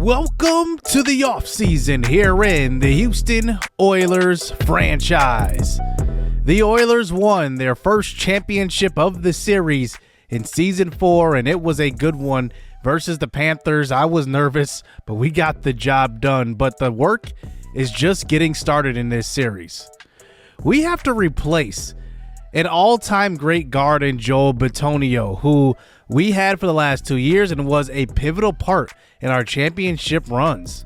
Welcome to the offseason here in the Houston Oilers franchise. The Oilers won their first championship of the series in Season 4, and it was a good one versus the Panthers. I was nervous, but we got the job done. But the work is just getting started in this series. We have to replace an all-time great guard in Joel Bitonio, who we had for the last 2 years and was a pivotal part in our championship runs.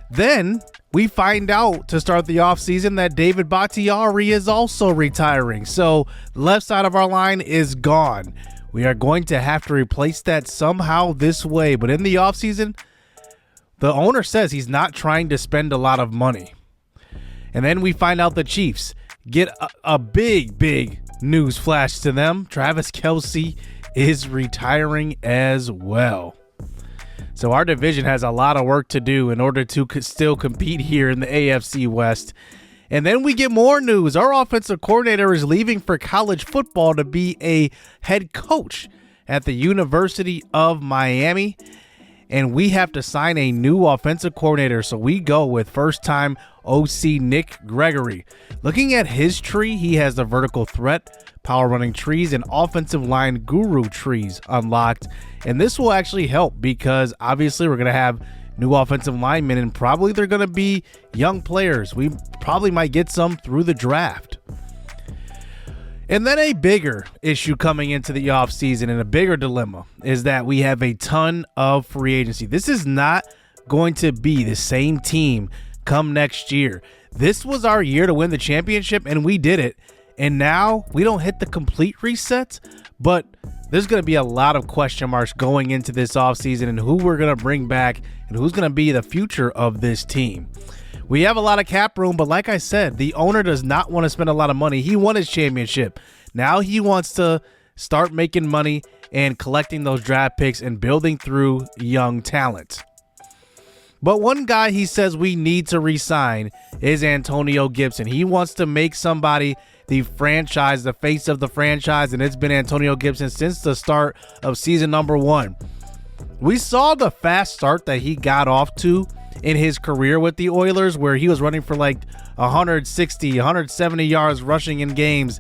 Then we find out to start the offseason that David Bakhtiari is also retiring. So the left side of our line is gone. We are going to have to replace that somehow this way. But in the offseason, the owner says he's not trying to spend a lot of money. And then we find out the Chiefs get a big news flash to them. Travis Kelce is retiring as well. So our division has a lot of work to do in order to still compete here in the AFC West. And then we get more news. Our offensive coordinator is leaving for college football to be a head coach at the University of Miami. And we have to sign a new offensive coordinator. So we go with first-time OC Nick Gregory. Looking at his tree, he has the vertical threat, power running trees, and offensive line guru trees unlocked. And this will actually help because obviously we're going to have new offensive linemen and probably they're going to be young players. We probably might get some through the draft. And then a bigger issue coming into the offseason and a bigger dilemma is that we have a ton of free agency. This is not going to be the same team come next year. This was our year to win the championship and we did it. And now we don't hit the complete reset, but there's going to be a lot of question marks going into this offseason and who we're going to bring back and who's going to be the future of this team. We have a lot of cap room, but like I said, the owner does not want to spend a lot of money. He won his championship. Now he wants to start making money and collecting those draft picks and building through young talent. But one guy he says we need to re-sign is Antonio Gibson. He wants to make somebody the franchise, the face of the franchise, and it's been Antonio Gibson since the start of season number 1. We saw the fast start that he got off to in his career with the Oilers, where he was running for like 160, 170 yards rushing in games,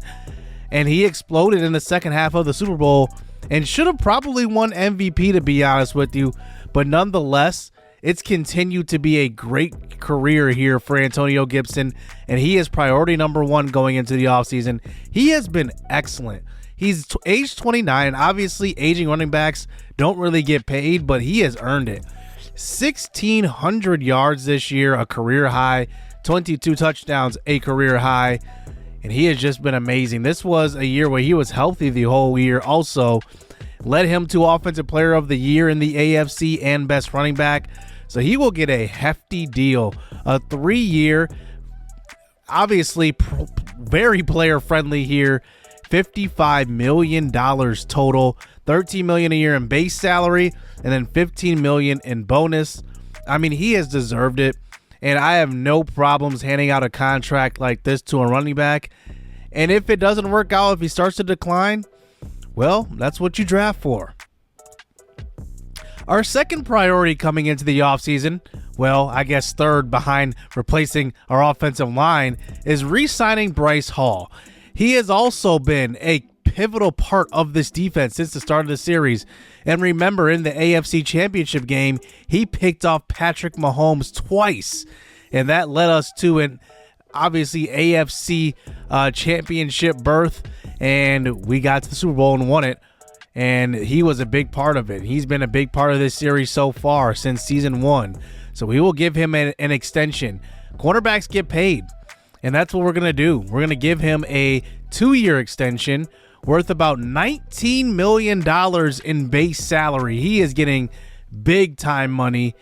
and he exploded in the second half of the Super Bowl and should have probably won MVP, to be honest with you. But nonetheless, it's continued to be a great career here for Antonio Gibson, and he is priority number 1 going into the offseason. He has been excellent. He's age 29, and obviously aging running backs don't really get paid, but he has earned it. 1,600 yards this year, a career high, 22 touchdowns, a career high, and he has just been amazing. This was a year where he was healthy the whole year. Also led him to Offensive Player of the Year in the AFC and Best Running Back. So he will get a hefty deal, a 3-year, obviously very player-friendly here, $55 million total, $13 million a year in base salary, and then $15 million in bonus. I mean, he has deserved it, and I have no problems handing out a contract like this to a running back. And if it doesn't work out, if he starts to decline, well, that's what you draft for. Our second priority coming into the offseason, well, I guess third behind replacing our offensive line, is re-signing Bryce Hall. He has also been a pivotal part of this defense since the start of the series. And remember, in the AFC Championship game, he picked off Patrick Mahomes twice. And that led us to an obviously AFC Championship berth. And we got to the Super Bowl and won it. And he was a big part of it. He's been a big part of this series so far since season 1. So we will give him an extension. Cornerbacks get paid, and that's what we're going to do. We're going to give him a 2-year extension worth about $19 million in base salary. He is getting big-time money,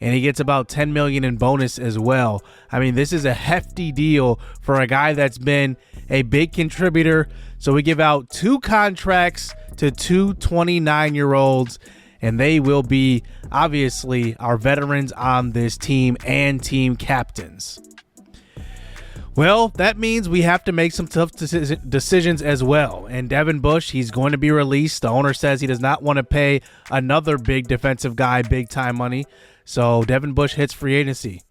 and he gets about $10 million in bonus as well. I mean, this is a hefty deal for a guy that's been a big contributor. So we give out 2 contracts to 2 29-year-olds, and they will be obviously our veterans on this team and team captains. Well, that means we have to make some tough decisions as well. And Devin Bush, he's going to be released. The owner says he does not want to pay another big defensive guy big time money. So Devin Bush hits free agency.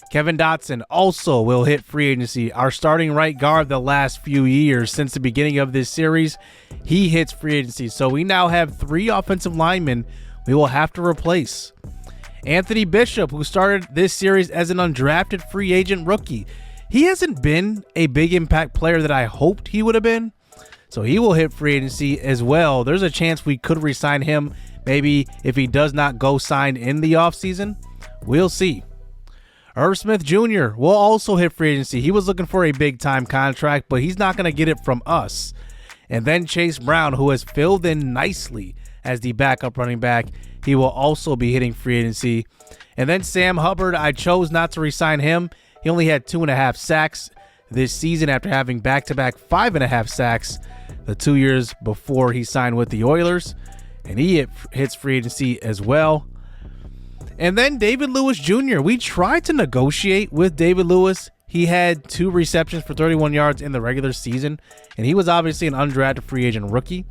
Kevin Dotson also will hit free agency. Our starting right guard the last few years since the beginning of this series, he hits free agency. So we now have 3 offensive linemen we will have to replace. Anthony Bishop, who started this series as an undrafted free agent rookie, he hasn't been a big impact player that I hoped he would have been. So he will hit free agency as well. There's a chance we could re-sign him maybe if he does not go sign in the offseason. We'll see. Irv Smith Jr. will also hit free agency. He was looking for a big-time contract, but he's not going to get it from us. And then Chase Brown, who has filled in nicely as the backup running back, he will also be hitting free agency. And then Sam Hubbard, I chose not to re-sign him. He only had 2.5 sacks this season after having back-to-back 5.5 sacks the 2 years before he signed with the Oilers. And he hits free agency as well. And then David Lewis Jr. We tried to negotiate with David Lewis. He had 2 receptions for 31 yards in the regular season, and he was obviously an undrafted free agent rookie.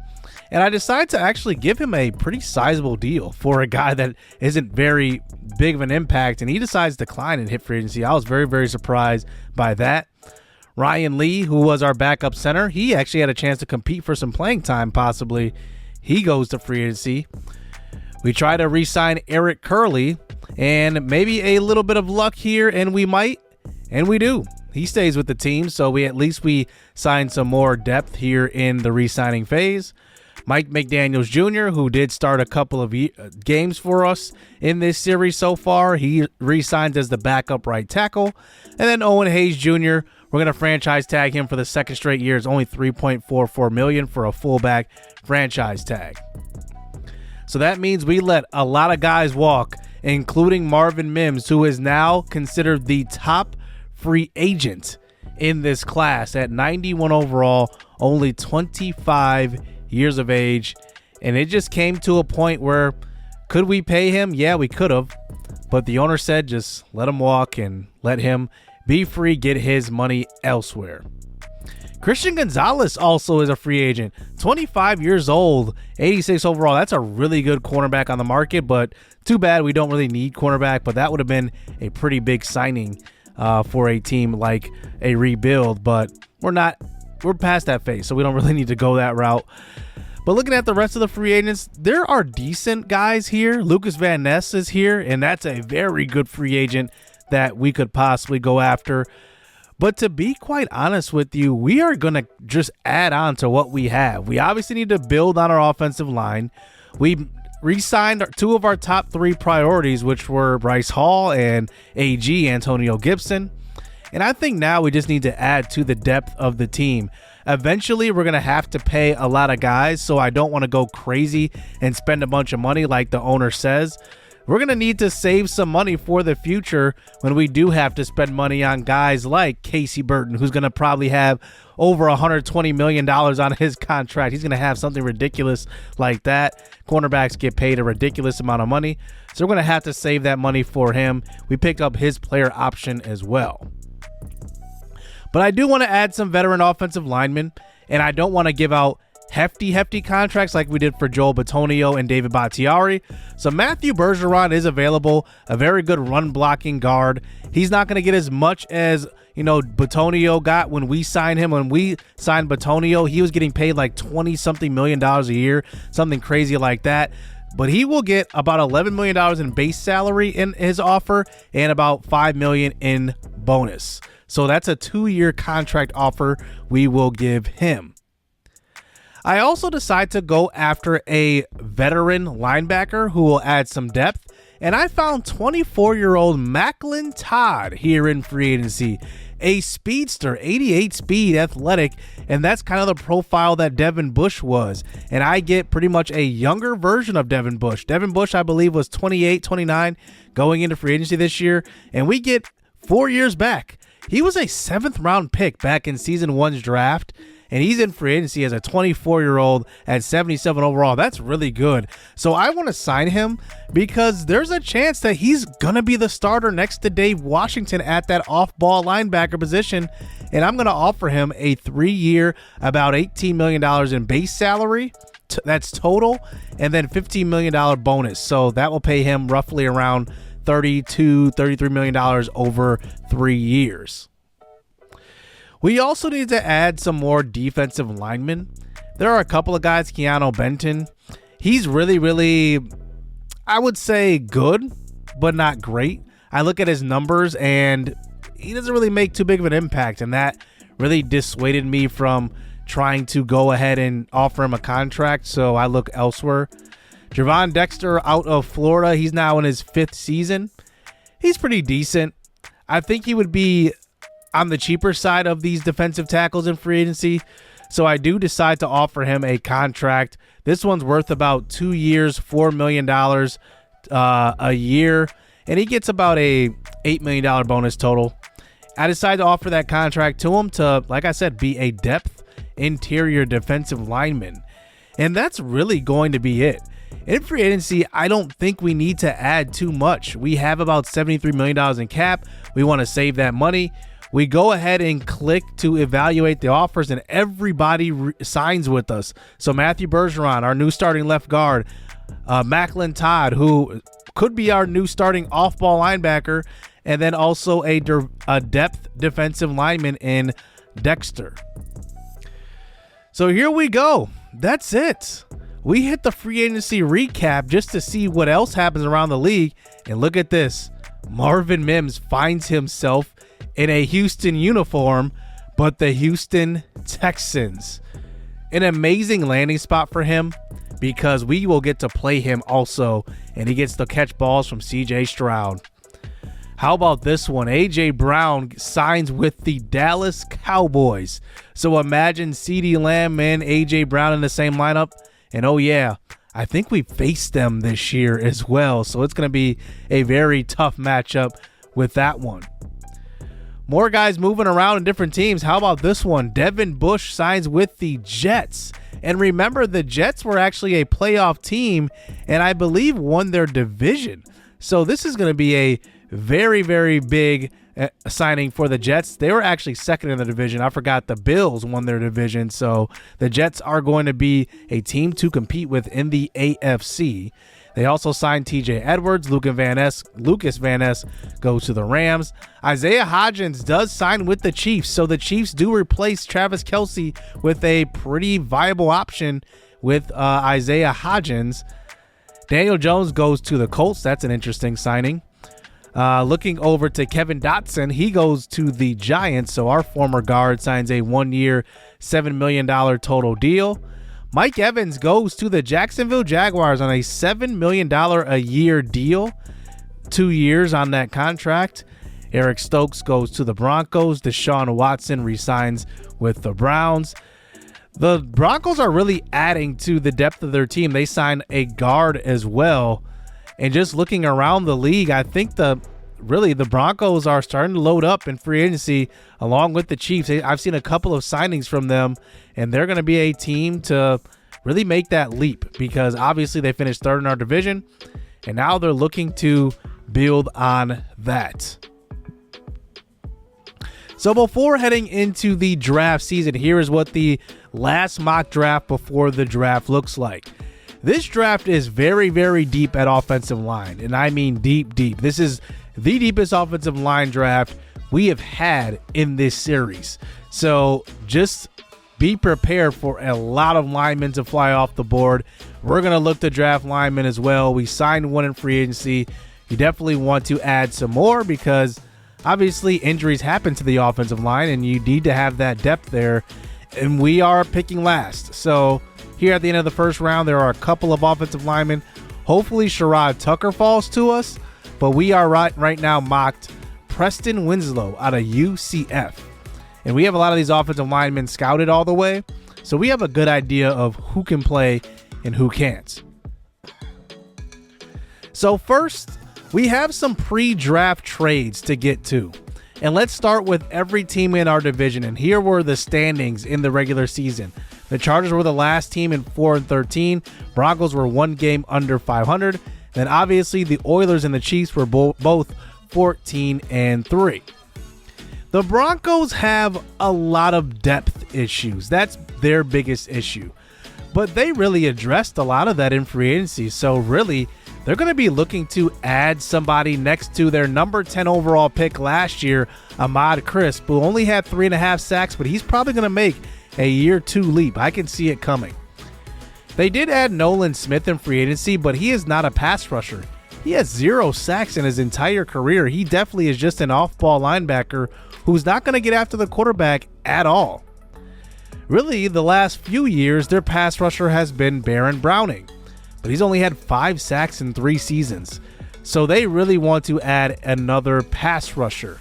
And I decided to actually give him a pretty sizable deal for a guy that isn't very big of an impact, and he decides to decline and hit free agency. I was very, very surprised by that. Ryan Lee, who was our backup center, he actually had a chance to compete for some playing time possibly. He goes to free agency. We try to re-sign Eric Curley, and maybe a little bit of luck here, and we might, and we do. He stays with the team, so we sign some more depth here in the re-signing phase. Mike McDaniels Jr., who did start a couple of games for us in this series so far, he re-signs as the backup right tackle. And then Owen Hayes Jr., we're going to franchise tag him for the second straight year. It's only $3.44 million for a fullback franchise tag. So that means we let a lot of guys walk, including Marvin Mims, who is now considered the top free agent in this class at 91 overall, only 25 years of age. And it just came to a point where, could we pay him? Yeah, we could have. But the owner said just let him walk and let him be free, get his money elsewhere. Christian Gonzalez also is a free agent, 25 years old, 86 overall. That's a really good cornerback on the market, but too bad we don't really need cornerback, but that would have been a pretty big signing for a team like a rebuild, but we're past that phase, so we don't really need to go that route. But looking at the rest of the free agents, there are decent guys here. Lucas Van Ness is here, and that's a very good free agent that we could possibly go after. But to be quite honest with you, we are going to just add on to what we have. We obviously need to build on our offensive line. We re-signed 2 of our top 3 priorities, which were Bryce Hall and AG, Antonio Gibson. And I think now we just need to add to the depth of the team. Eventually, we're going to have to pay a lot of guys, so I don't want to go crazy and spend a bunch of money like the owner says. We're going to need to save some money for the future when we do have to spend money on guys like Casey Burton, who's going to probably have over $120 million on his contract. He's going to have something ridiculous like that. Cornerbacks get paid a ridiculous amount of money, so we're going to have to save that money for him. We picked up his player option as well. But I do want to add some veteran offensive linemen, and I don't want to give out hefty contracts like we did for Joel Bitonio and David Bakhtiari. So Matthew Bergeron is available, a very good run blocking guard. He's not going to get as much as, Bitonio got when we signed him. When we signed Bitonio, he was getting paid like 20 something million dollars a year, something crazy like that. But he will get about $11 million in base salary in his offer and about $5 million in bonus. So that's a 2-year contract offer we will give him. I also decide to go after a veteran linebacker who will add some depth, and I found 24-year-old Macklin Todd here in free agency. A speedster, 88 speed, athletic, and that's kind of the profile that Devin Bush was. And I get pretty much a younger version of Devin Bush. Devin Bush, I believe, was 28, 29 going into free agency this year, and we get 4 years back. He was a 7th round pick back in season 1's draft, and he's in free agency as a 24-year-old at 77 overall. That's really good. So I want to sign him because there's a chance that he's going to be the starter next to Dave Washington at that off-ball linebacker position, and I'm going to offer him a 3-year, about $18 million in base salary. That's total, and then $15 million bonus. So that will pay him roughly around $33 million over 3 years. We also need to add some more defensive linemen. There are a couple of guys. Keanu Benton, he's really, I would say good, but not great. I look at his numbers and he doesn't really make too big of an impact, and that really dissuaded me from trying to go ahead and offer him a contract, so I look elsewhere. Javon Dexter out of Florida, he's now in his 5th season. He's pretty decent. I think he would be on the cheaper side of these defensive tackles in free agency, so I do decide to offer him a contract. This one's worth about 2 years, $4 million a year, and he gets about a $8 million bonus total. I decided to offer that contract to him to, like I said, be a depth interior defensive lineman, and that's really going to be it. In free agency, I don't think we need to add too much. We have about $73 million in cap. We want to save that money. We go ahead and click to evaluate the offers, and everybody signs with us. So Matthew Bergeron, our new starting left guard, Macklin Todd, who could be our new starting off-ball linebacker, and then also a depth defensive lineman in Dexter. So here we go. That's it. We hit the free agency recap just to see what else happens around the league. And look at this. Marvin Mims finds himself in a Houston uniform, but the Houston Texans. An amazing landing spot for him because we will get to play him also, and he gets to catch balls from CJ Stroud. How about this one? A.J. Brown signs with the Dallas Cowboys. So imagine CeeDee Lamb and A.J. Brown in the same lineup. And oh yeah, I think we faced them this year as well. So it's going to be a very tough matchup with that one. More guys moving around in different teams. How about this one? Devin Bush signs with the Jets. And remember, the Jets were actually a playoff team and I believe won their division. So this is going to be a very, very big signing for the Jets. They were actually second in the division. I forgot the Bills won their division. So the Jets are going to be a team to compete with in the AFC. They also signed TJ Edwards. Lucas Van Ness goes to the Rams. Isaiah Hodgins does sign with the Chiefs. So the Chiefs do replace Travis Kelce with a pretty viable option with Isaiah Hodgins. Daniel Jones goes to the Colts. That's an interesting signing. Looking over to Kevin Dotson, he goes to the Giants. So our former guard signs a 1-year, $7 million total deal. Mike Evans goes to the Jacksonville Jaguars on a $7 million a year deal. 2 years on that contract. Eric Stokes goes to the Broncos. Deshaun Watson resigns with the Browns. The Broncos are really adding to the depth of their team. They signed a guard as well. And just looking around the league, I think the Broncos are starting to load up in free agency along with the Chiefs. I've seen a couple of signings from them, and they're going to be a team to really make that leap because obviously they finished third in our division, and now they're looking to build on that. So before heading into the draft season, here is what the last mock draft before the draft looks like. This draft is very, very deep at offensive line, and I mean deep. This is the deepest offensive line draft we have had in this series. So just be prepared for a lot of linemen to fly off the board. We're going to look to draft linemen as well. We signed one in free agency. You definitely want to add some more because obviously injuries happen to the offensive line, and you need to have that depth there. And we are picking last. So here at the end of the first round, there are a couple of offensive linemen. Hopefully Sherrod Tucker falls to us, but we are right now mocked Preston Winslow out of UCF. And we have a lot of these offensive linemen scouted all the way, so we have a good idea of who can play and who can't. So first, we have some pre-draft trades to get to. And let's start with every team in our division. And here were the standings in the regular season. The Chargers were the last team in 4-13. Broncos were one game under 500. Then obviously the Oilers and the Chiefs were both 14-3. The Broncos have a lot of depth issues. That's their biggest issue. But they really addressed a lot of that in free agency. So really, they're going to be looking to add somebody next to their number 10 overall pick last year, Ahmad Crisp, who only had 3.5 sacks, but he's probably going to make a year 2 leap. I can see it coming. They did add Nolan Smith in free agency, but he is not a pass rusher. He has 0 sacks in his entire career. He definitely is just an off-ball linebacker who's not going to get after the quarterback at all. Really, the last few years, their pass rusher has been Baron Browning, but he's only had 5 sacks in 3 seasons. So they really want to add another pass rusher.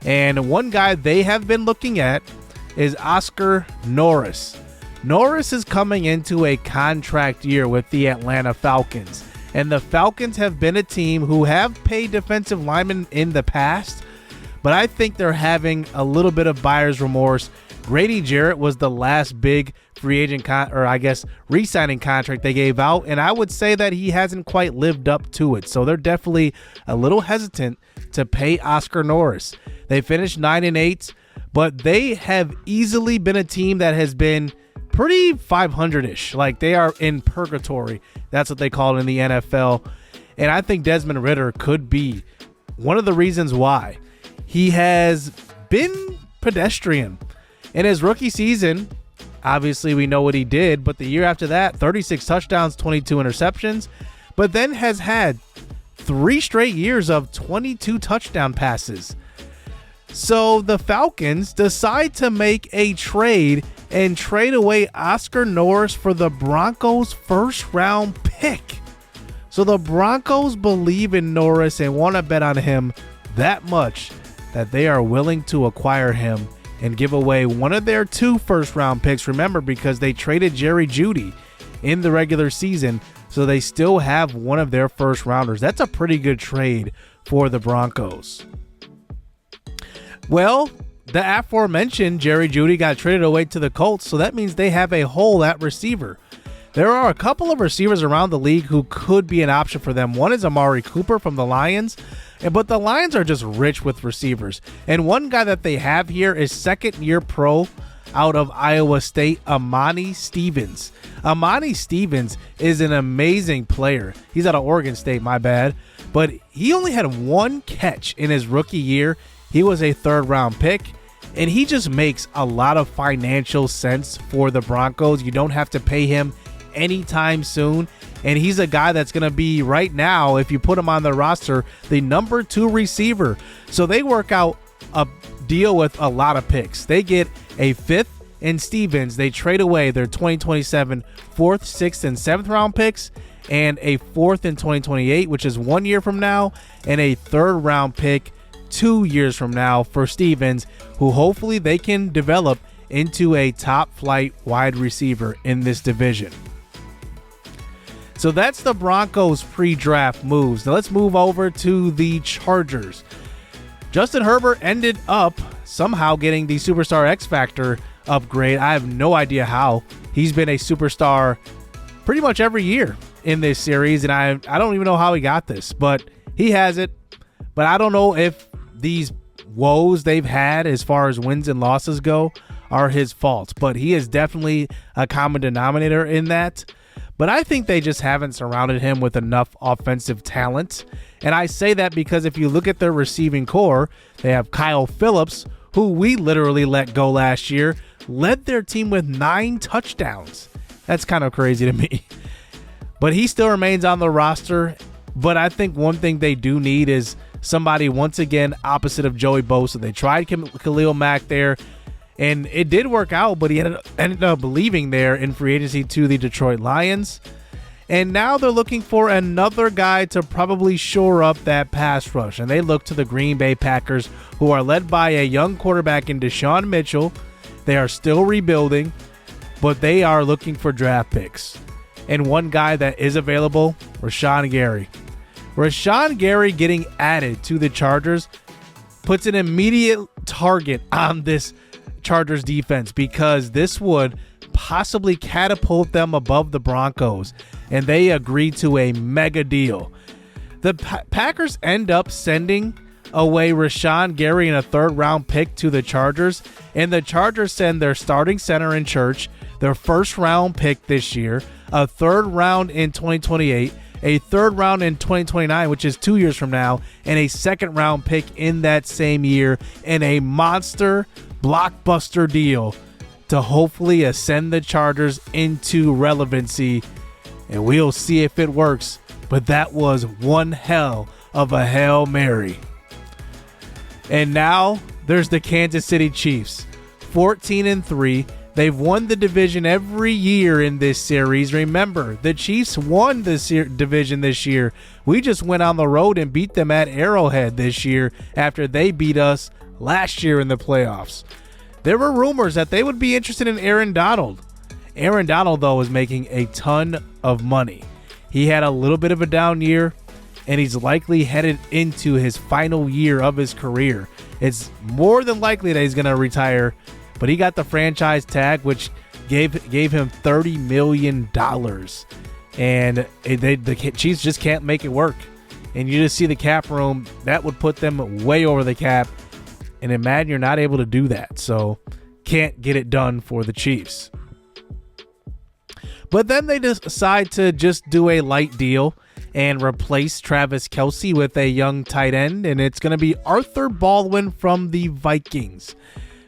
And one guy they have been looking at is Oscar Norris. Norris is coming into a contract year with the Atlanta Falcons. And the Falcons have been a team who have paid defensive linemen in the past, but I think they're having a little bit of buyer's remorse. Grady Jarrett was the last big free agent re-signing contract they gave out, and I would say that he hasn't quite lived up to it. So they're definitely a little hesitant to pay Oscar Norris. They finished 9-8, but they have easily been a team that has been pretty 500-ish. Like, they are in purgatory. That's what they call it in the NFL. And I think Desmond Ridder could be one of the reasons why. He has been pedestrian. In his rookie season, obviously we know what he did, but the year after that, 36 touchdowns, 22 interceptions, but then has had 3 straight years of 22 touchdown passes. So the Falcons decide to make a trade and trade away Oscar Norris for the Broncos' first-round pick. So the Broncos believe in Norris and want to bet on him that much that they are willing to acquire him and give away one of their 2 first-round picks. Remember, because they traded Jerry Jeudy in the regular season, so they still have one of their first-rounders. That's a pretty good trade for the Broncos. Well, the aforementioned Jerry Jeudy got traded away to the Colts, so that means they have a hole at receiver. There are a couple of receivers around the league who could be an option for them. One is Amari Cooper from the Lions, but the Lions are just rich with receivers. And one guy that they have here is second-year pro out of Iowa State, Amani Stevens. Amani Stevens is an amazing player. He's out of Oregon State, my bad. But he only had 1 catch in his rookie year. He was a 3rd-round pick. And he just makes a lot of financial sense for the Broncos. You don't have to pay him anytime soon. And he's a guy that's going to be right now, if you put him on the roster, the number 2 receiver. So they work out a deal with a lot of picks. They get a 5th in Stevens. They trade away their 2027 4th, 6th, and 7th round picks, and a 4th in 2028, which is 1 year from now, and a 3rd round pick 2 years from now for Stevens, who hopefully they can develop into a top flight wide receiver in this division. So that's the Broncos pre-draft moves. Now let's move over to the Chargers. Justin Herbert ended up somehow getting the Superstar X Factor upgrade. I have no idea how. He's been a superstar pretty much every year in this series, and I don't even know how he got this, but he has it. But I don't know if these woes they've had as far as wins and losses go are his fault, but he is definitely a common denominator in that. But I think they just haven't surrounded him with enough offensive talent. And I say that because if you look at their receiving core, they have Kyle Phillips, who we literally let go last year, led their team with 9 touchdowns. That's kind of crazy to me. But he still remains on the roster. But I think one thing they do need is somebody, once again, opposite of Joey Bosa. They tried Khalil Mack there, and it did work out, but he ended up leaving there in free agency to the Detroit Lions. And now they're looking for another guy to probably shore up that pass rush. And they look to the Green Bay Packers, who are led by a young quarterback in Deshaun Mitchell. They are still rebuilding, but they are looking for draft picks. And one guy that is available, Rashawn Gary. Rashawn Gary getting added to the Chargers puts an immediate target on this Chargers defense, because this would possibly catapult them above the Broncos, and they agreed to a mega deal. The Packers end up sending away Rashawn Gary and a third-round pick to the Chargers, and the Chargers send their starting center in Church, their first-round pick this year, a third round in 2028, a third round in 2029, which is 2 years from now, and a second-round pick in that same year, in a monster blockbuster deal to hopefully ascend the Chargers into relevancy, and we'll see if it works. But that was one hell of a Hail Mary. And now there's the Kansas City Chiefs, 14-3. They've won the division every year in this series. Remember, the Chiefs won the division this year. We just went on the road and beat them at Arrowhead this year after they beat us last year in the playoffs. There were rumors that they would be interested in Aaron Donald. Aaron Donald, though, is making a ton of money. He had a little bit of a down year, and he's likely headed into his final year of his career. It's more than likely that he's going to retire, but he got the franchise tag, which gave him $30 million. And the Chiefs just can't make it work. And you just see the cap room. That would put them way over the cap. And in Madden, you're not able to do that. So can't get it done for the Chiefs. But then they decide to just do a light deal and replace Travis Kelce with a young tight end. And it's going to be Arthur Baldwin from the Vikings.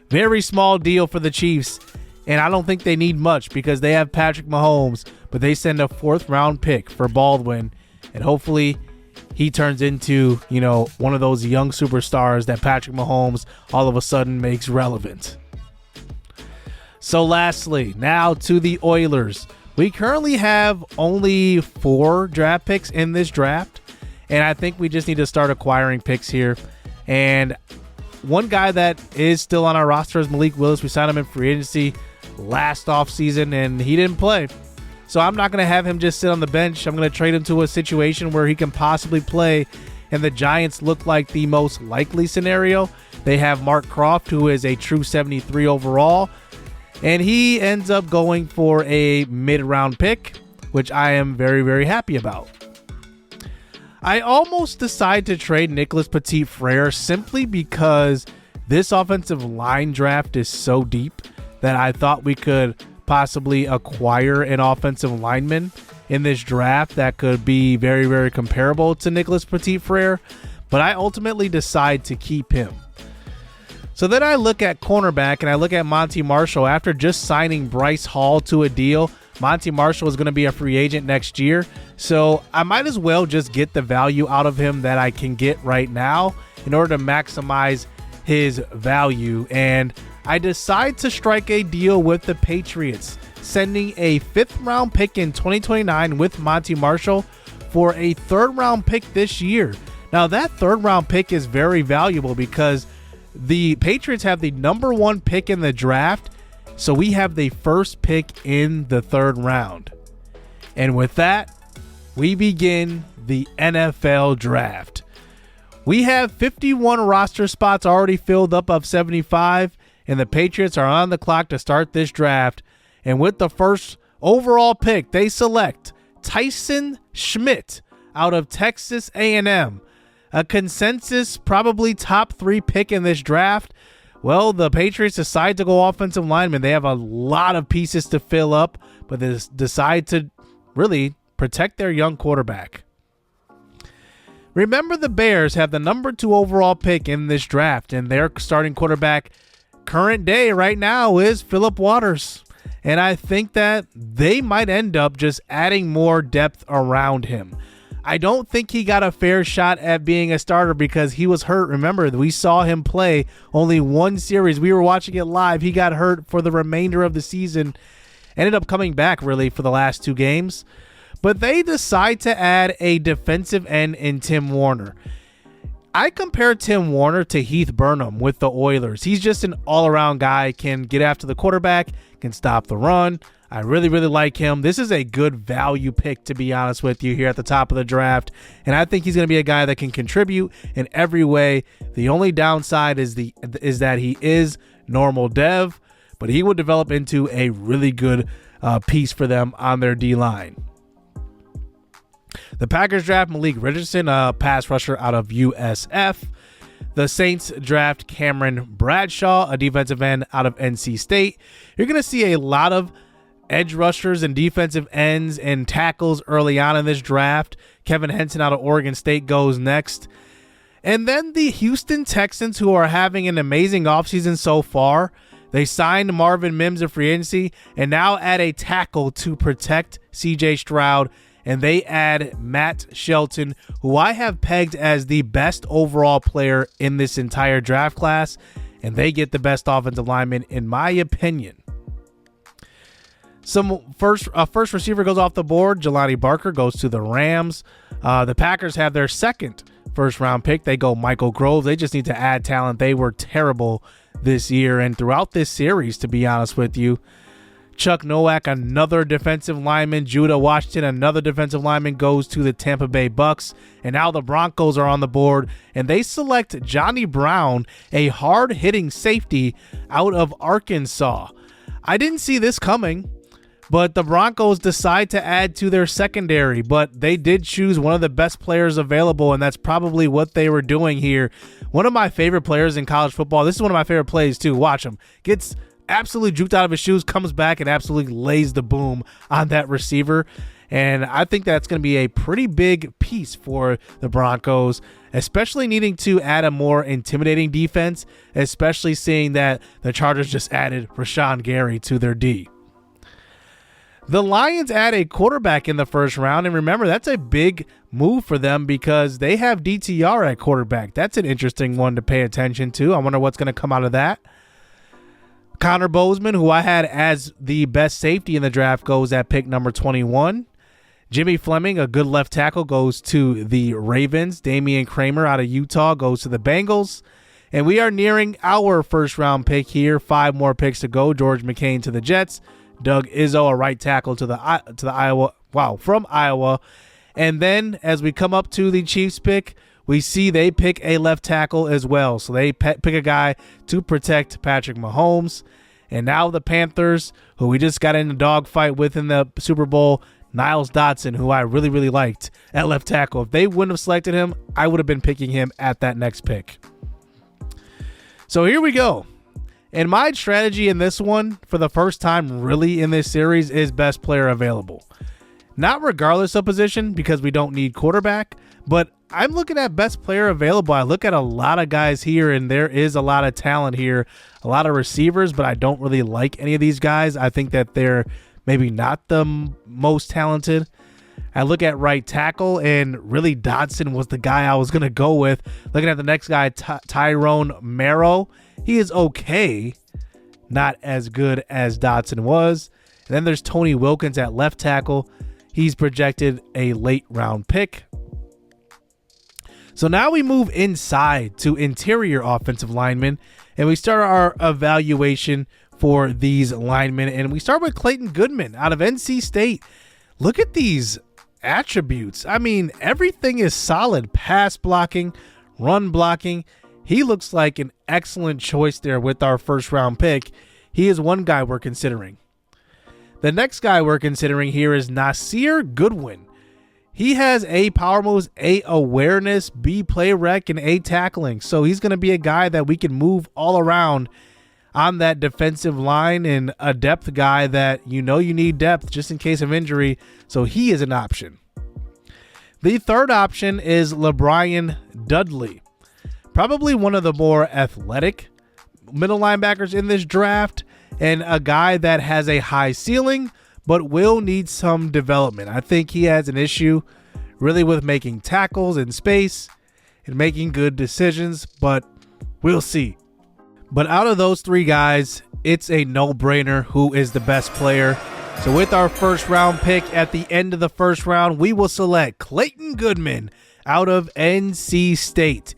Very small deal for the Chiefs, and I don't think they need much because they have Patrick Mahomes, but they send a fourth-round pick for Baldwin, and hopefully he turns into, one of those young superstars that Patrick Mahomes all of a sudden makes relevant. So lastly, now to the Oilers. We currently have only 4 draft picks in this draft, and I think we just need to start acquiring picks here. And one guy that is still on our roster is Malik Willis. We signed him in free agency last offseason, and he didn't play. So I'm not going to have him just sit on the bench. I'm going to trade him to a situation where he can possibly play, and the Giants look like the most likely scenario. They have Mark Croft, who is a true 73 overall, and he ends up going for a mid-round pick, which I am very, very happy about. I almost decide to trade Nicholas Petit-Frere simply because this offensive line draft is so deep that I thought we could possibly acquire an offensive lineman in this draft that could be very, very comparable to Nicholas Petit-Frere, but I ultimately decide to keep him. So then I look at cornerback and I look at Monty Marshall. After just signing Bryce Hall to a deal, Monty Marshall is going to be a free agent next year, so I might as well just get the value out of him that I can get right now in order to maximize his value. And I decide to strike a deal with the Patriots, sending a 5th-round pick in 2029 with Monty Marshall for a 3rd-round pick this year. Now, that 3rd-round pick is very valuable because the Patriots have the number 1 pick in the draft, so we have the first pick in the 3rd round. And with that, we begin the NFL draft. We have 51 roster spots already filled up of 75, and the Patriots are on the clock to start this draft. And with the first overall pick, they select Tyson Schmidt out of Texas A&M, a consensus probably top 3 pick in this draft. Well, the Patriots decide to go offensive lineman. They have a lot of pieces to fill up, but they decide to really protect their young quarterback. Remember, the Bears have the number 2 overall pick in this draft, and their starting quarterback current day right now is Phillip Waters. And I think that they might end up just adding more depth around him. I don't think he got a fair shot at being a starter because he was hurt. Remember, we saw him play only 1 series. We were watching it live. He got hurt for the remainder of the season. Ended up coming back, really, for the last 2 games. But they decide to add a defensive end in Tim Warner. I compare Tim Warner to Heath Burnham with the Oilers. He's just an all-around guy, can get after the quarterback, can stop the run. I really, really like him. This is a good value pick, to be honest with you, here at the top of the draft. And I think he's going to be a guy that can contribute in every way. The only downside is that he is normal dev, but he would develop into a really good piece for them on their D-line. The Packers draft Malik Richardson, a pass rusher out of USF. The Saints draft Cameron Bradshaw, a defensive end out of NC State. You're going to see a lot of edge rushers and defensive ends and tackles early on in this draft. Kevin Henson out of Oregon State goes next. And then the Houston Texans, who are having an amazing offseason so far. They signed Marvin Mims in free agency and now add a tackle to protect CJ Stroud. And they add Matt Shelton, who I have pegged as the best overall player in this entire draft class. And they get the best offensive lineman, in my opinion. First receiver goes off the board. Jelani Barker goes to the Rams. The Packers have their second first-round pick. They go Michael Groves. They just need to add talent. They were terrible this year and throughout this series, to be honest with you. Chuck Nowak, another defensive lineman. Judah Washington, another defensive lineman, goes to the Tampa Bay Bucks. And now the Broncos are on the board, and they select Johnny Brown, a hard-hitting safety out of Arkansas. I didn't see this coming, but the Broncos decide to add to their secondary, but they did choose one of the best players available, and that's probably what they were doing here. One of my favorite players in college football. This is one of my favorite plays, too. Watch him. Gets absolutely juked out of his shoes, comes back and absolutely lays the boom on that receiver. And I think that's going to be a pretty big piece for the Broncos, especially needing to add a more intimidating defense, especially seeing that the Chargers just added Rashawn Gary to their D. The Lions add a quarterback in the first round, and remember, that's a big move for them because they have DTR at quarterback. That's an interesting one to pay attention to. I wonder what's going to come out of that. Connor Bozeman, who I had as the best safety in the draft, goes at pick number 21. Jimmy Fleming, a good left tackle, goes to the Ravens. Damian Kramer out of Utah goes to the Bengals. And we are nearing our first-round pick here. 5 more picks to go. George McCain to the Jets. Doug Izzo, a right tackle to the Iowa. Wow, from Iowa. And then as we come up to the Chiefs pick, we see they pick a left tackle as well. So they pick a guy to protect Patrick Mahomes. And now the Panthers, who we just got in a dogfight with in the Super Bowl, Niles Dotson, who I really, really liked at left tackle. If they wouldn't have selected him, I would have been picking him at that next pick. So here we go. And my strategy in this one, for the first time really in this series, is best player available. Not regardless of position, because we don't need quarterback, but I'm looking at best player available. I look at a lot of guys here, and there is a lot of talent here, a lot of receivers, but I don't really like any of these guys. I think that they're maybe not the most talented. I look at right tackle, and really Dodson was the guy I was going to go with. Looking at the next guy, Tyrone Marrow. He is okay, not as good as Dodson was. And then there's Tony Wilkins at left tackle. He's projected a late round pick. So now we move inside to interior offensive linemen, and we start our evaluation for these linemen. And we start with Clayton Goodman out of NC State. Look at these attributes. I mean, everything is solid. Pass blocking, run blocking. He looks like an excellent choice there with our first round pick. He is one guy we're considering. The next guy we're considering here is Nasir Goodwin. He has A power moves, A awareness, B play rec, and A tackling. So he's going to be a guy that we can move all around on that defensive line, and a depth guy that you need depth just in case of injury. So he is an option. The third option is LeBrian Dudley. Probably one of the more athletic middle linebackers in this draft, and a guy that has a high ceiling but will need some development. I think he has an issue really with making tackles in space and making good decisions, but we'll see. But out of those 3 guys, it's a no-brainer who is the best player. So with our first round pick at the end of the first round, we will select Clayton Goodman out of NC State.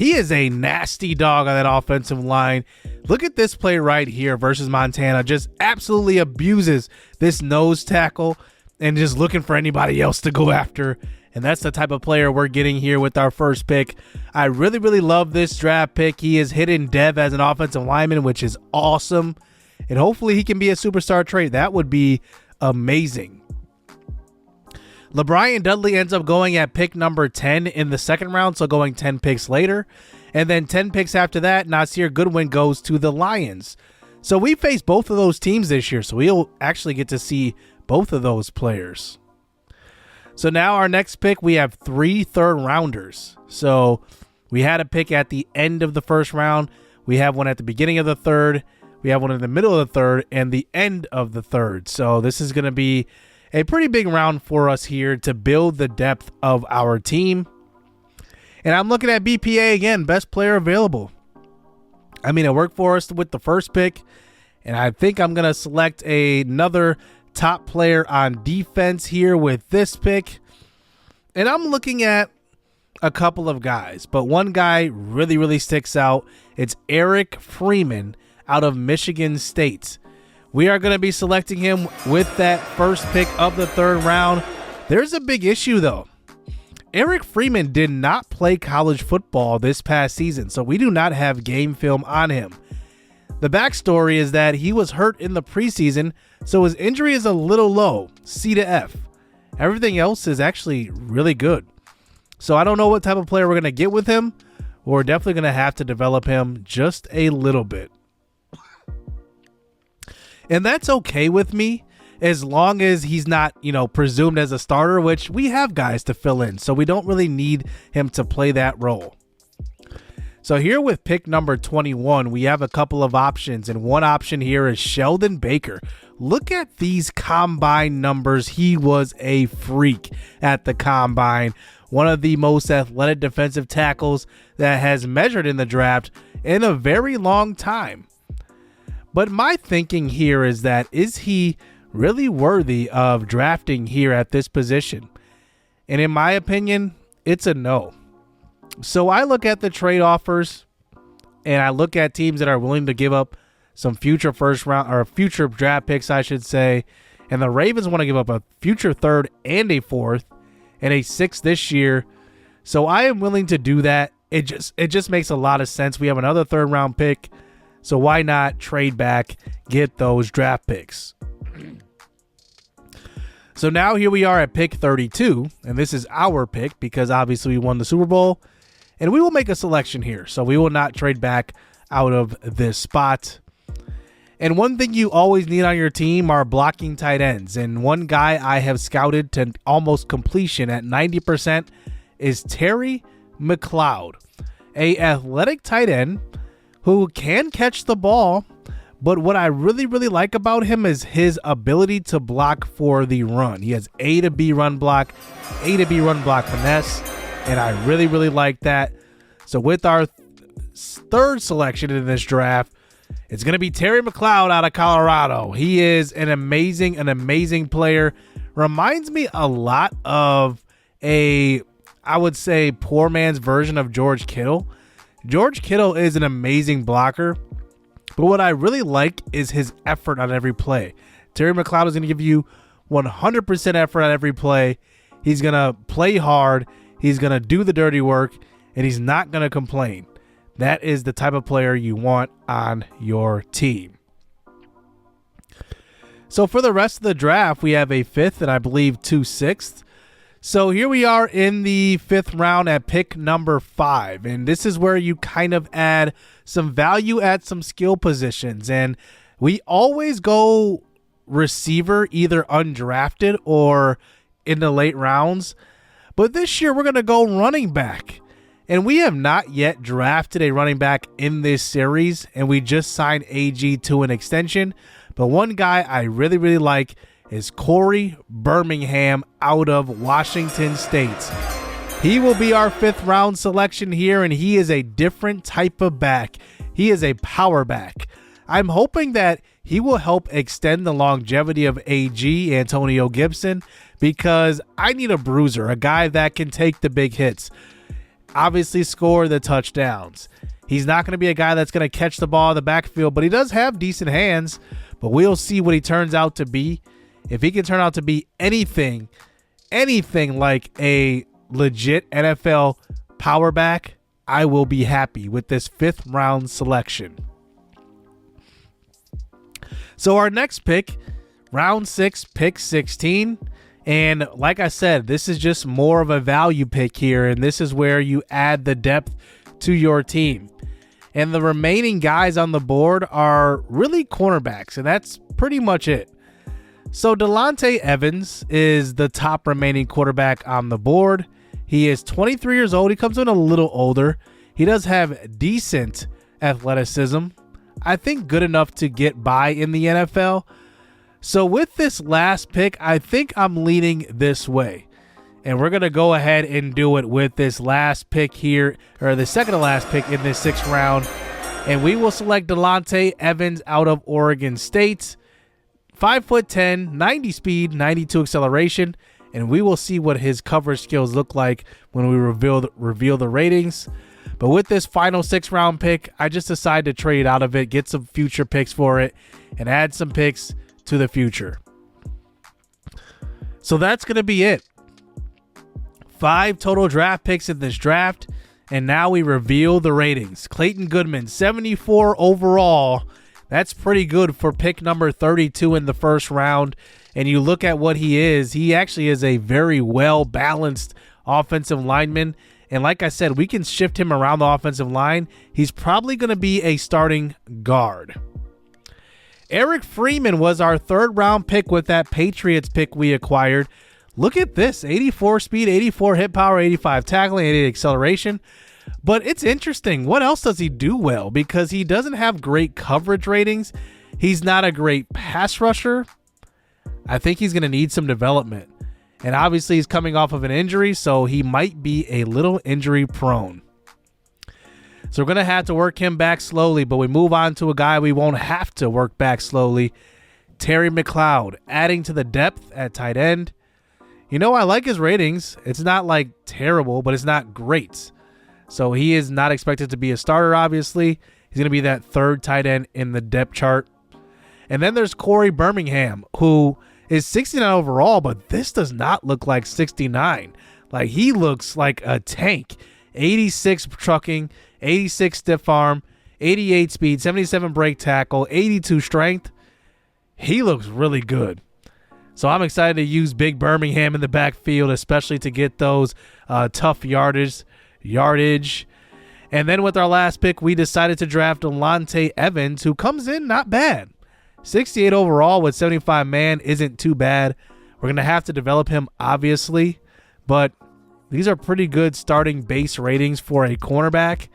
He is a nasty dog on that offensive line. Look at this play right here versus Montana. Just absolutely abuses this nose tackle and just looking for anybody else to go after. And that's the type of player we're getting here with our first pick. I really, really love this draft pick. He is hitting Dev as an offensive lineman, which is awesome. And hopefully he can be a superstar trait. That would be amazing. LeBron Dudley ends up going at pick number 10 in the second round, so going 10 picks later. And then 10 picks after that, Nasir Goodwin goes to the Lions. So we face both of those teams this year, so we'll actually get to see both of those players. So now our next pick, we have 3 third-rounders. So we had a pick at the end of the first round. We have one at the beginning of the third. We have one in the middle of the third and the end of the third. So this is going to be a pretty big round for us here to build the depth of our team. And I'm looking at BPA again, best player available. I mean, it worked for us with the first pick, and I think I'm going to select another top player on defense here with this pick. And I'm looking at a couple of guys, but one guy really, really sticks out. It's Eric Freeman out of Michigan State. We are going to be selecting him with that first pick of the third round. There's a big issue, though. Eric Freeman did not play college football this past season, so we do not have game film on him. The backstory is that he was hurt in the preseason, so his injury is a little low, C to F. Everything else is actually really good. So I don't know what type of player we're going to get with him. We're definitely going to have to develop him just a little bit. And that's okay with me as long as he's not, presumed as a starter, which we have guys to fill in. So we don't really need him to play that role. So here with pick number 21, we have a couple of options. And one option here is Sheldon Baker. Look at these combine numbers. He was a freak at the combine. One of the most athletic defensive tackles that has measured in the draft in a very long time. But my thinking here is that, is he really worthy of drafting here at this position? And in my opinion, it's a no. So I look at the trade offers and I look at teams that are willing to give up some future first round or future draft picks, I should say. And the Ravens want to give up a future third and a fourth and a sixth this year. So I am willing to do that. It just makes a lot of sense. We have another third round pick. So why not trade back, get those draft picks? So now here we are at pick 32, and this is our pick because obviously we won the Super Bowl, and we will make a selection here. So we will not trade back out of this spot. And one thing you always need on your team are blocking tight ends. And one guy I have scouted to almost completion at 90% is Terry McLeod, a athletic tight end who can catch the ball, but what I really, really like about him is his ability to block for the run. He has A to B run block, A to B run block finesse, and I really, really like that. So with our third selection in this draft, it's going to be Terry McLeod out of Colorado. He is an amazing player. Reminds me a lot of I would say, poor man's version of George Kittle. George Kittle is an amazing blocker, but what I really like is his effort on every play. Terry McLeod is going to give you 100% effort on every play. He's going to play hard. He's going to do the dirty work, and he's not going to complain. That is the type of player you want on your team. So for the rest of the draft, we have a 5th and I believe 2 6ths. So here we are in the 5th round at pick number 5. And this is where you kind of add some value at some skill positions. And we always go receiver, either undrafted or in the late rounds. But this year we're going to go running back. And we have not yet drafted a running back in this series. And we just signed AG to an extension. But one guy I really, really like is Corey Birmingham out of Washington State. He will be our 5th round selection here, and he is a different type of back. He is a power back. I'm hoping that he will help extend the longevity of AG, Antonio Gibson, because I need a bruiser, a guy that can take the big hits. obviously score the touchdowns. He's not going to be a guy that's going to catch the ball in the backfield, but he does have decent hands. But we'll see what he turns out to be. If he can turn out to be anything like a legit NFL power back, I will be happy with this 5th round selection. So our next pick, round 6, pick 16. And like I said, this is just more of a value pick here. And this is where you add the depth to your team. And the remaining guys on the board are really cornerbacks. And that's pretty much it. So Delonte Evans is the top remaining quarterback on the board. He is 23 years old. He comes in a little older. He does have decent athleticism. I think good enough to get by in the NFL. So with this last pick, I think I'm leaning this way. And we're going to go ahead and do it with this last pick here, or the second to last pick in this 6th round. And we will select Delonte Evans out of Oregon State. 5'10", 90 speed, 92 acceleration. And we will see what his coverage skills look like when we reveal the ratings. But with this final 6th round pick, I just decided to trade out of it, get some future picks for it, and add some picks to the future. So that's going to be it. 5 total draft picks in this draft. And now we reveal the ratings. Clayton Goodman, 74 overall. That's pretty good for pick number 32 in the 1st round. And you look at what he actually is a very well-balanced offensive lineman. And like I said, we can shift him around the offensive line. He's probably going to be a starting guard. Eric Freeman was our 3rd round pick with that Patriots pick we acquired. Look at this, 84 speed, 84 hit power, 85 tackling, 88 acceleration. But it's interesting. What else does he do well? Because he doesn't have great coverage ratings. He's not a great pass rusher. I think he's going to need some development. And obviously he's coming off of an injury, so he might be a little injury prone. So we're going to have to work him back slowly, but we move on to a guy we won't have to work back slowly. Terry McLeod, adding to the depth at tight end. You know, I like his ratings. It's not like terrible, but it's not great. So he is not expected to be a starter, obviously. He's going to be that 3rd tight end in the depth chart. And then there's Corey Birmingham, who is 69 overall, but this does not look like 69. Like, he looks like a tank. 86 trucking, 86 stiff arm, 88 speed, 77 break tackle, 82 strength. He looks really good. So I'm excited to use Big Birmingham in the backfield, especially to get those tough yardage. And then with our last pick, we decided to draft Delonte Evans, who comes in not bad. 68 overall with 75 man isn't too bad. We're going to have to develop him, obviously, but these are pretty good starting base ratings for a cornerback.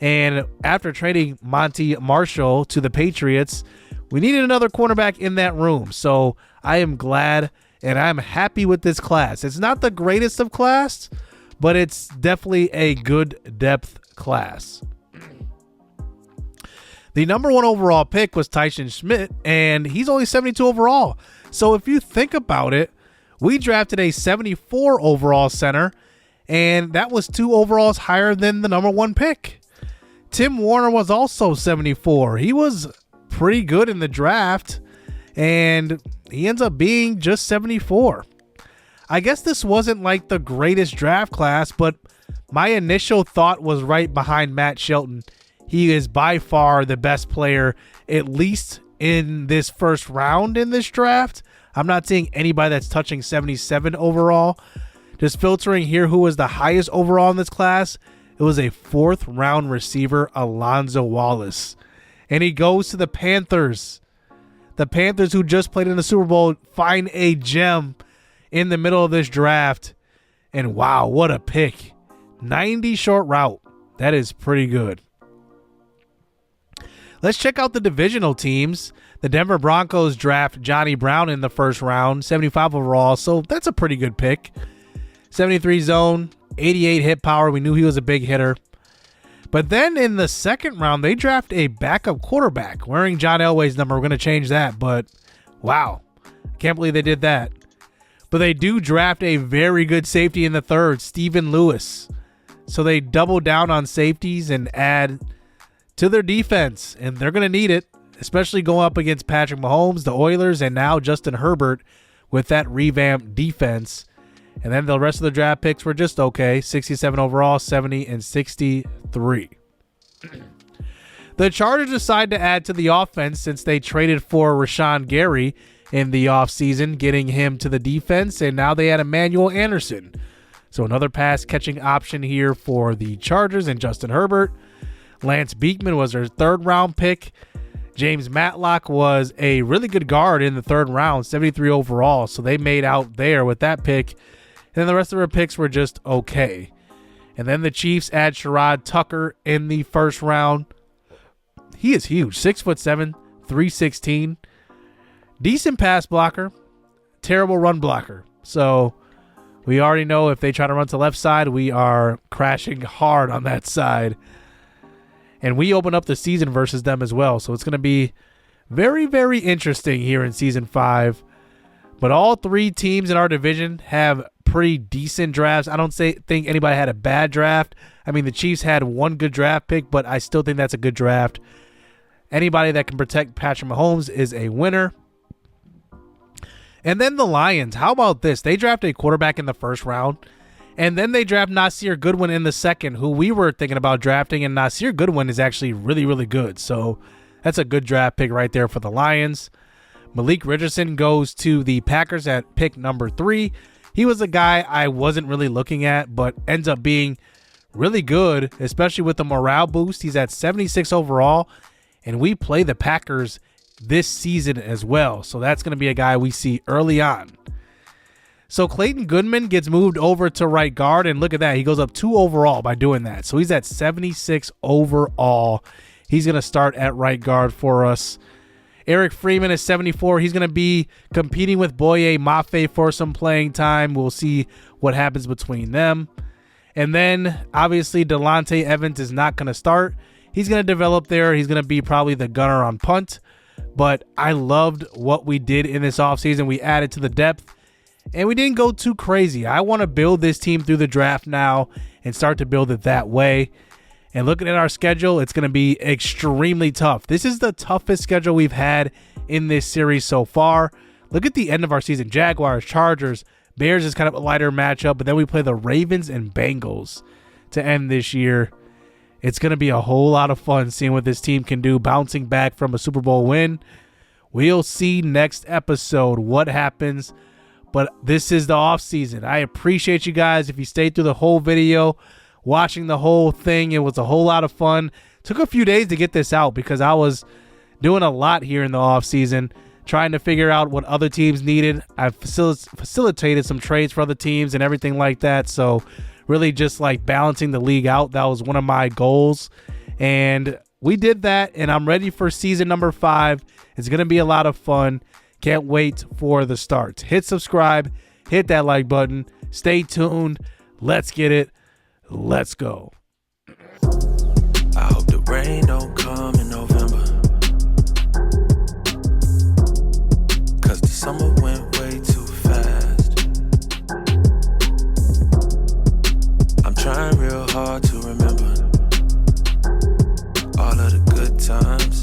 And after trading Monty Marshall to the Patriots, we needed another cornerback in that room. So I am glad and I'm happy with this class. It's not the greatest of class, but it's definitely a good depth class. The number 1 overall pick was Tyson Schmidt, and he's only 72 overall. So if you think about it, we drafted a 74 overall center, and that was 2 overalls higher than the number 1 pick. Tim Warner was also 74. He was pretty good in the draft, and he ends up being just 74. I guess this wasn't like the greatest draft class, but my initial thought was right behind Matt Shelton. He is by far the best player, at least in this 1st round in this draft. I'm not seeing anybody that's touching 77 overall. Just filtering here who was the highest overall in this class. It was a 4th round receiver, Alonzo Wallace. And he goes to the Panthers. The Panthers, who just played in the Super Bowl, find a gem in the middle of this draft. And wow, what a pick. 90 short route. That is pretty good. Let's check out the divisional teams. The Denver Broncos draft Johnny Brown in the 1st round, 75 overall, so that's a pretty good pick. 73 zone, 88 hit power. We knew he was a big hitter. But then in the 2nd round, they draft a backup quarterback wearing John Elway's number. We're going to change that, but wow. Can't believe they did that. But they do draft a very good safety in the 3rd, Stephen Lewis. So they double down on safeties and add to their defense, and they're going to need it, especially going up against Patrick Mahomes, the Oilers, and now Justin Herbert with that revamped defense. And then the rest of the draft picks were just okay. 67 overall, 70, and 63. The Chargers decide to add to the offense since they traded for Rashawn Gary in the offseason, getting him to the defense, and now they add Emmanuel Anderson. So another pass-catching option here for the Chargers and Justin Herbert. Lance Beekman was their third-round pick. James Matlock was a really good guard in the third round, 73 overall, so they made out there with that pick. And then the rest of their picks were just okay. And then the Chiefs add Sherrod Tucker in the first round. He is huge, 6'7", 316. Decent pass blocker, terrible run blocker. So we already know if they try to run to the left side, we are crashing hard on that side. And we open up the season versus them as well. So it's going to be very, very interesting here in Season 5. But all three teams in our division have pretty decent drafts. I don't think anybody had a bad draft. I mean, the Chiefs had one good draft pick, but I still think that's a good draft. Anybody that can protect Patrick Mahomes is a winner. And then the Lions, how about this? They drafted a quarterback in the first round, and then they draft Nasir Goodwin in the second, who we were thinking about drafting, and Nasir Goodwin is actually really, really good. So that's a good draft pick right there for the Lions. Malik Richardson goes to the Packers at pick number 3. He was a guy I wasn't really looking at, but ends up being really good, especially with the morale boost. He's at 76 overall, and we play the Packers this season as well. So that's going to be a guy we see early on. So Clayton Goodman gets moved over to right guard, and look at that. He goes up 2 overall by doing that. So he's at 76 overall. He's going to start at right guard for us. Eric Freeman is 74. He's going to be competing with Boye Mafe for some playing time. We'll see what happens between them. And then, obviously, Delonte Evans is not going to start. He's going to develop there. He's going to be probably the gunner on punt. But I loved what we did in this offseason. We added to the depth, and we didn't go too crazy. I want to build this team through the draft now and start to build it that way. And looking at our schedule, it's going to be extremely tough. This is the toughest schedule we've had in this series so far. Look at the end of our season. Jaguars, Chargers, Bears is kind of a lighter matchup, but then we play the Ravens and Bengals to end this year. It's going to be a whole lot of fun seeing what this team can do, bouncing back from a Super Bowl win. We'll see next episode what happens, but this is the offseason. I appreciate you guys if you stayed through the whole video, watching the whole thing. It was a whole lot of fun. Took a few days to get this out because I was doing a lot here in the offseason, trying to figure out what other teams needed. I facilitated some trades for other teams and everything like that. So really just like balancing the league out. That was one of my goals. And we did that, and I'm ready for season number 5. It's going to be a lot of fun. Can't wait for the start. Hit subscribe. Hit that like button. Stay tuned. Let's get it. Let's go. I hope the rain don't come in November, 'cause the summer went way too fast. I'm trying real hard to remember all of the good times.